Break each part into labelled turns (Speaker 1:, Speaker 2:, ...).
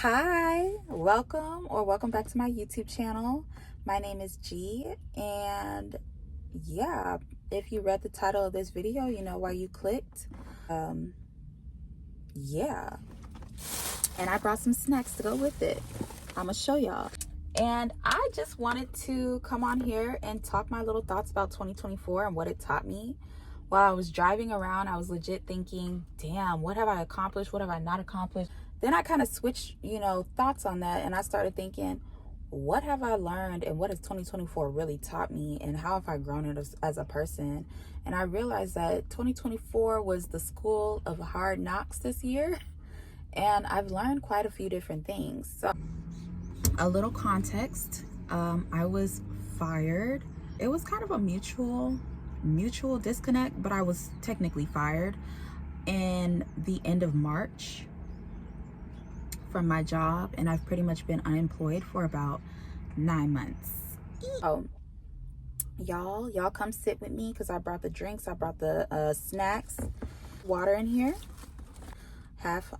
Speaker 1: Hi, welcome back to my YouTube channel. My name is G, and yeah, if you read the title of this video, you know why you clicked. Yeah, and I brought some snacks to go with it. I'm gonna show y'all. And I just wanted to come on here and talk my little thoughts about 2024 and what it taught me. While I was driving around, I was legit thinking, damn, what have I accomplished? What have I not accomplished? Then I kind of switched, thoughts on that. And I started thinking, what have I learned and what has 2024 really taught me? And how have I grown as a person? And I realized that 2024 was the school of hard knocks this year. And I've learned quite a few different things. So a little context, I was fired. It was kind of a mutual disconnect, but I was technically fired in the end of March from my job, and I've pretty much been unemployed for about 9 months. Oh, y'all come sit with me because I brought the drinks, I brought the snacks, water in here, half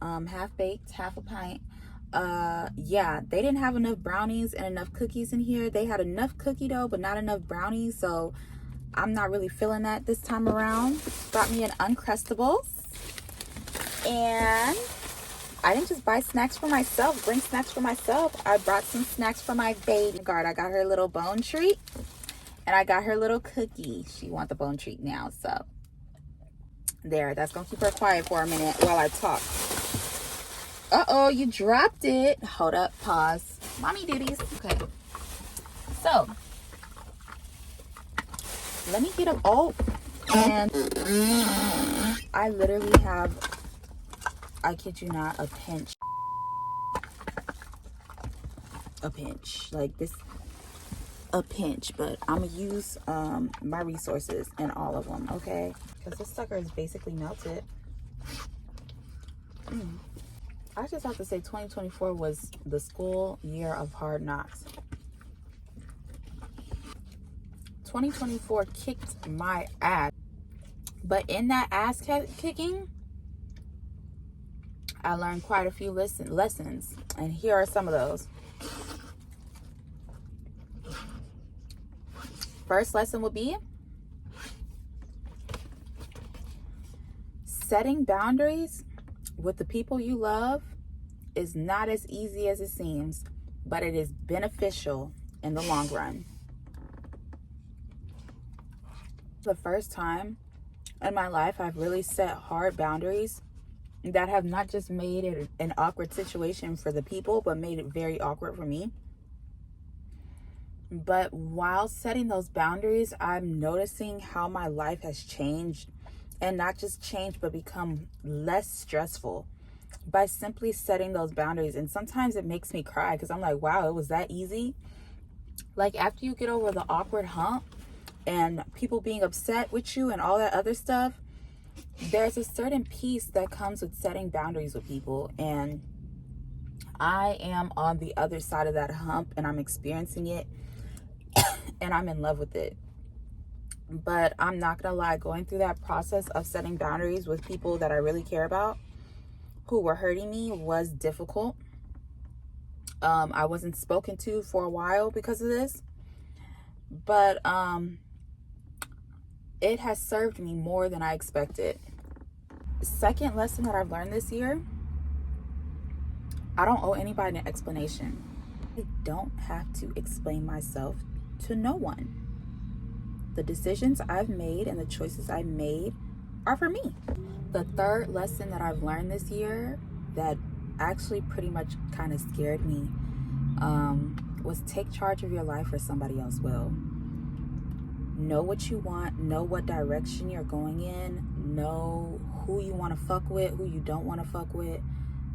Speaker 1: baked, half a pint. Yeah, they didn't have enough brownies and enough cookies in here. They had enough cookie dough but not enough brownies, so I'm not really feeling that this time around. Brought me an Uncrustables, and I didn't just buy snacks for myself, bring snacks for myself. I brought some snacks for my baby. I got her a little bone treat, and I got her a little cookie. She wants the bone treat now, so there. That's gonna keep her quiet for a minute while I talk. Uh-oh, you dropped it. Hold up, pause. Mommy duties. Okay. So, let me get and I literally have, I kid you not, a pinch, like this, a pinch, but I'm gonna use my resources and all of them, okay? Because this sucker is basically melted. I just have to say 2024 was the school year of hard knocks. 2024 kicked my ass, but in that ass kicking, I learned quite a few lessons, and here are some of those. First lesson would be setting boundaries with the people you love is not as easy as it seems, but it is beneficial in the long run. The first time in my life I've really set hard boundaries that have not just made it an awkward situation for the people, but made it very awkward for me. But while setting those boundaries, I'm noticing how my life has changed, and not just changed, but become less stressful by simply setting those boundaries. And sometimes it makes me cry because I'm like, wow, it was that easy. Like, after you get over the awkward hump and people being upset with you and all that other stuff, there's a certain peace that comes with setting boundaries with people. And I am on the other side of that hump, and I'm experiencing it, and I'm in love with it. But I'm not gonna lie, going through that process of setting boundaries with people that I really care about, who were hurting me, was difficult. I wasn't spoken to for a while because of this, but it has served me more than I expected. Second lesson that I've learned this year, I don't owe anybody an explanation. I don't have to explain myself to no one. The decisions I've made and the choices I've made are for me. The third lesson that I've learned this year that actually pretty much kind of scared me was take charge of your life or somebody else will. Know what you want, know what direction you're going in, know who you want to fuck with, who you don't want to fuck with,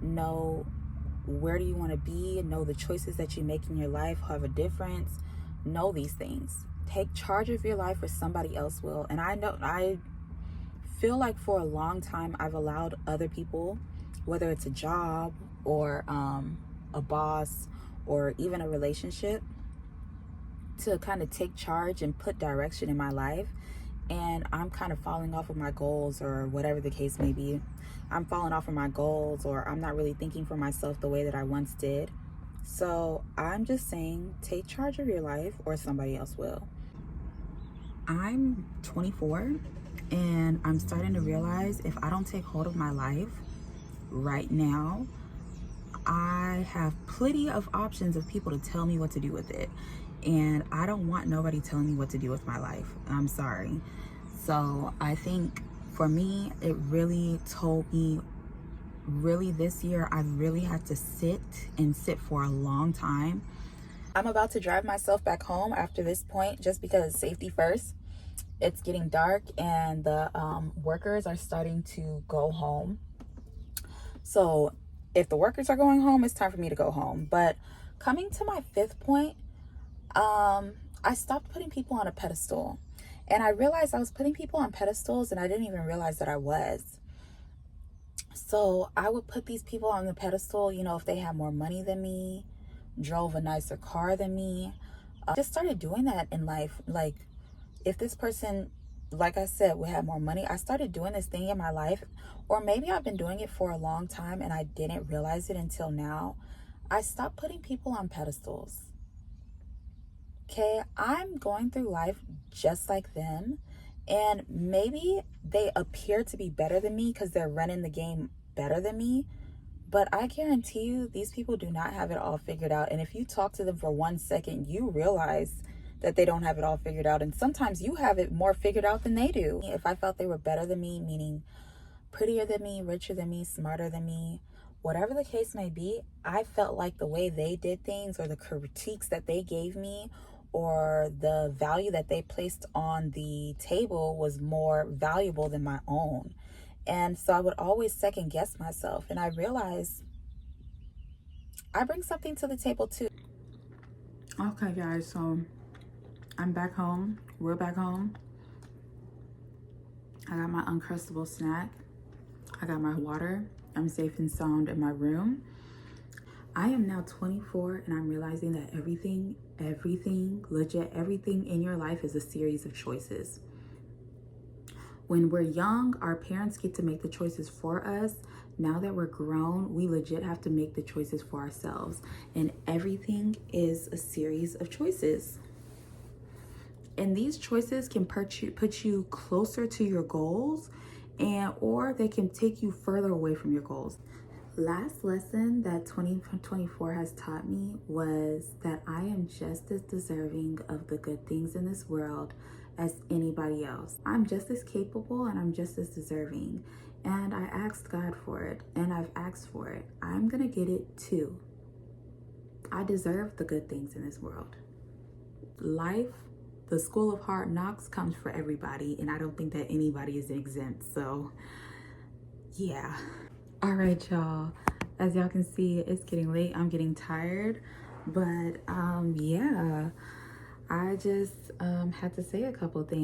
Speaker 1: know where do you want to be, know the choices that you make in your life have a difference. Know these things. Take charge of your life or somebody else will. And I feel like for a long time I've allowed other people, whether it's a job or a boss or even a relationship, to kind of take charge and put direction in my life. and I'm kind of falling off of my goals, or whatever the case may be. I'm falling off of my goals, or I'm not really thinking for myself the way that I once did. So I'm just saying, take charge of your life, or somebody else will. I'm 24, and I'm starting to realize if I don't take hold of my life right now, I have plenty of options of people to tell me what to do with it. And I don't want nobody telling me what to do with my life. I'm sorry. So I think for me, it really told me, really this year, I really had to sit for a long time. I'm about to drive myself back home after this point, just because safety first. It's getting dark, and the workers are starting to go home. So if the workers are going home, it's time for me to go home. But coming to my fifth point, I stopped putting people on a pedestal. And I realized I was putting people on pedestals, and I didn't even realize that I was. So I would put these people on the pedestal, you know, if they had more money than me, drove a nicer car than me. I just started doing that in life. Like, if this person, like I said, would have more money, I started doing this thing in my life, or maybe I've been doing it for a long time and I didn't realize it until now. I stopped putting people on pedestals. Okay, I'm going through life just like them, and maybe they appear to be better than me because they're running the game better than me, but I guarantee you these people do not have it all figured out. And if you talk to them for 1 second, you realize that they don't have it all figured out, and sometimes you have it more figured out than they do. If I felt they were better than me, meaning prettier than me, richer than me, smarter than me, whatever the case may be, I felt like the way they did things, or the critiques that they gave me, or the value that they placed on the table was more valuable than my own. And so I would always second guess myself. And I realized I bring something to the table too. Okay, guys, so I'm back home. We're back home. I got my Uncrustable snack. I got my water. I'm safe and sound in my room. I am now 24, and I'm realizing that everything, legit everything in your life is a series of choices. When we're young, our parents get to make the choices for us. Now that we're grown, we legit have to make the choices for ourselves. And everything is a series of choices. And these choices can put you closer to your goals, or they can take you further away from your goals. Last lesson that 2024 has taught me was that I am just as deserving of the good things in this world as anybody else. I'm just as capable, and I'm just as deserving. And I asked God for it, and I've asked for it. I'm gonna get it too. I deserve the good things in this world. Life, the school of hard knocks, comes for everybody, and I don't think that anybody is exempt. So yeah. All right, y'all, as y'all can see, it's getting late. I'm getting tired, but yeah, I just had to say a couple things.